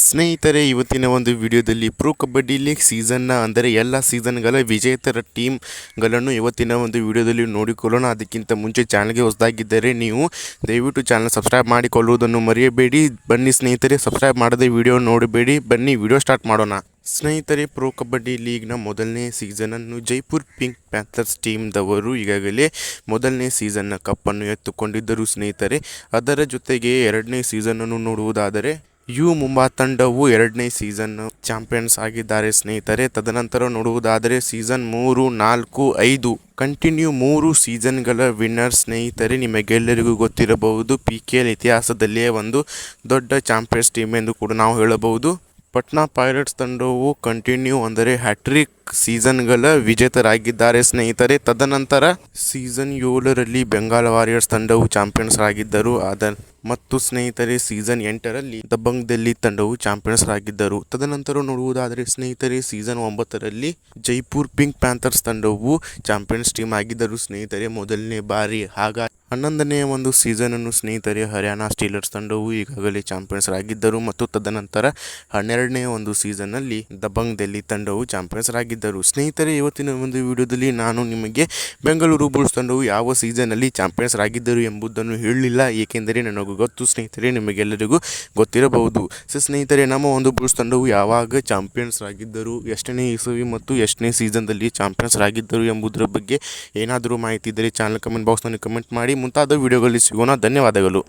ಸ್ನೇಹಿತರೆ, ಇವತ್ತಿನ ಒಂದು ವಿಡಿಯೋದಲ್ಲಿ ಪ್ರೊ ಕಬಡ್ಡಿ ಲೀಗ್ ಸೀಸನ್ನ ಅಂದರೆ ಎಲ್ಲ ಸೀಸನ್ಗಳ ವಿಜೇತರ ಟೀಮ್ಗಳನ್ನು ಇವತ್ತಿನ ಒಂದು ವಿಡಿಯೋದಲ್ಲಿ ನೋಡಿಕೊಳ್ಳೋಣ. ಅದಕ್ಕಿಂತ ಮುಂಚೆ ಚಾನಲ್ಗೆ ಹೊಸದಾಗಿದ್ದರೆ ನೀವು ದಯವಿಟ್ಟು ಚಾನಲ್ ಸಬ್ಸ್ಕ್ರೈಬ್ ಮಾಡಿಕೊಳ್ಳುವುದನ್ನು ಮರೆಯಬೇಡಿ. ಬನ್ನಿ ಸ್ನೇಹಿತರೆ, ಸಬ್ಸ್ಕ್ರೈಬ್ ಮಾಡದೆ ವಿಡಿಯೋ ನೋಡಬೇಡಿ. ಬನ್ನಿ ವಿಡಿಯೋ ಸ್ಟಾರ್ಟ್ ಮಾಡೋಣ. ಸ್ನೇಹಿತರೆ, ಪ್ರೊ ಕಬಡ್ಡಿ ಲೀಗ್ನ ಮೊದಲನೇ ಸೀಸನನ್ನು ಜೈಪುರ್ ಪಿಂಕ್ ಪ್ಯಾಂಥರ್ಸ್ ಟೀಮ್ದವರು ಈಗಾಗಲೇ ಮೊದಲನೇ ಸೀಸನ್ನ ಕಪ್ಪನ್ನು ಎತ್ತುಕೊಂಡಿದ್ದರು. ಸ್ನೇಹಿತರೆ, ಅದರ ಜೊತೆಗೆ ಎರಡನೇ ಸೀಸನನ್ನು ನೋಡುವುದಾದರೆ ಯು ಮುಂಬಾ ತಂಡವು ಎರಡನೇ ಸೀಸನ್ ಚಾಂಪಿಯನ್ಸ್ ಆಗಿದ್ದಾರೆ. ಸ್ನೇಹಿತರೆ, ತದನಂತರ ನೋಡುವುದಾದರೆ ಸೀಸನ್ 3, 4, 5 ಕಂಟಿನ್ಯೂ 3 ಸೀಸನ್ಗಳ ವಿನ್ನರ್. ಸ್ನೇಹಿತರೆ, ನಿಮಗೆಲ್ಲರಿಗೂ ಗೊತ್ತಿರಬಹುದು, PKL ಇತಿಹಾಸದಲ್ಲಿಯೇ ಒಂದು ದೊಡ್ಡ ಚಾಂಪಿಯನ್ಸ್ ಟೀಮ್ ಎಂದು ಕೂಡ ನಾವು ಹೇಳಬಹುದು. ಪಟ್ನಾ ಪೈರೇಟ್ಸ್ ತಂಡವು ಕಂಟಿನ್ಯೂ ಅಂದರೆ ಹ್ಯಾಟ್ರಿಕ್ ಸೀಸನ್ಗಳ ವಿಜೇತರಾಗಿದ್ದಾರೆ. ಸ್ನೇಹಿತರೆ, ತದನಂತರ ಸೀಸನ್ 7ರಲ್ಲಿ ಬೆಂಗಾಲ್ ವಾರಿಯರ್ಸ್ ತಂಡವು ಚಾಂಪಿಯನ್ಸ್ ಆಗಿದ್ದರು. ಮತ್ತು ಸ್ನೇಹಿತರೆ, ಸೀಸನ್ 8ರಲ್ಲಿ ದಬಂಗ್ ದಿಲ್ಲಿ ತಂಡವು ಚಾಂಪಿಯನ್ಸ್ ಆಗಿದ್ದರು. ತದನಂತರ ನೋಡುವುದಾದರೆ ಸ್ನೇಹಿತರೆ, ಸೀಸನ್ 9ರಲ್ಲಿ ಜೈಪುರ್ ಪಿಂಕ್ ಪ್ಯಾಂಥರ್ಸ್ ತಂಡವು ಚಾಂಪಿಯನ್ಸ್ ಟೀಮ್ ಆಗಿದ್ದರು. ಸ್ನೇಹಿತರೆ, ಮೊದಲನೇ ಬಾರಿ. ಹಾಗಾಗಿ 11ನೇ ಒಂದು ಸೀಸನನ್ನು ಸ್ನೇಹಿತರೆ ಹರಿಯಾಣ ಸ್ಟೀಲರ್ಸ್ ತಂಡವು ಈಗಾಗಲೇ ಚಾಂಪಿಯನ್ಸ್ ಆಗಿದ್ದರು. ಮತ್ತು ತದನಂತರ 12ನೇ ಒಂದು ಸೀಸನ್ನಲ್ಲಿ ದಬಂಗ್ ದಿಲ್ಲಿ ತಂಡವು ಚಾಂಪಿಯನ್ಸ್ ಆಗಿದ್ದರು. ಸ್ನೇಹಿತರೆ, ಇವತ್ತಿನ ಒಂದು ವಿಡಿಯೋದಲ್ಲಿ ನಾನು ನಿಮಗೆ ಬೆಂಗಳೂರು ಬುಲ್ಸ್ ತಂಡವು ಯಾವ ಸೀಸನ್ನಲ್ಲಿ ಚಾಂಪಿಯನ್ಸ್ ಆಗಿದ್ದರು ಎಂಬುದನ್ನು ಹೇಳಲಿಲ್ಲ, ಏಕೆಂದರೆ ನನಗೂ ಗೊತ್ತು ಸ್ನೇಹಿತರೆ, ನಿಮಗೆಲ್ಲರಿಗೂ ಗೊತ್ತಿರಬಹುದು. ಸ್ನೇಹಿತರೆ, ನಮ್ಮ ಒಂದು ಬುಲ್ಸ್ ತಂಡವು ಯಾವಾಗ ಚಾಂಪಿಯನ್ಸ್ ಆಗಿದ್ದರು, ಎಷ್ಟನೇ ಇಸವಿ ಮತ್ತು ಎಷ್ಟನೇ ಸೀಸನ್ದಲ್ಲಿ ಚಾಂಪಿಯನ್ಸ್ ಆಗಿದ್ದರು ಎಂಬುದರ ಬಗ್ಗೆ ಏನಾದರೂ ಮಾಹಿತಿ ಇದ್ದರೆ ಚಾನಲ್ ಕಮೆಂಟ್ ಬಾಕ್ಸ್ನಲ್ಲಿ ಕಮೆಂಟ್ ಮಾಡಿ. ಮುಂತಾದ ವಿಡಿಯೋಗಳಲ್ಲಿ ಸಿಗೋಣ. ಧನ್ಯವಾದಗಳು.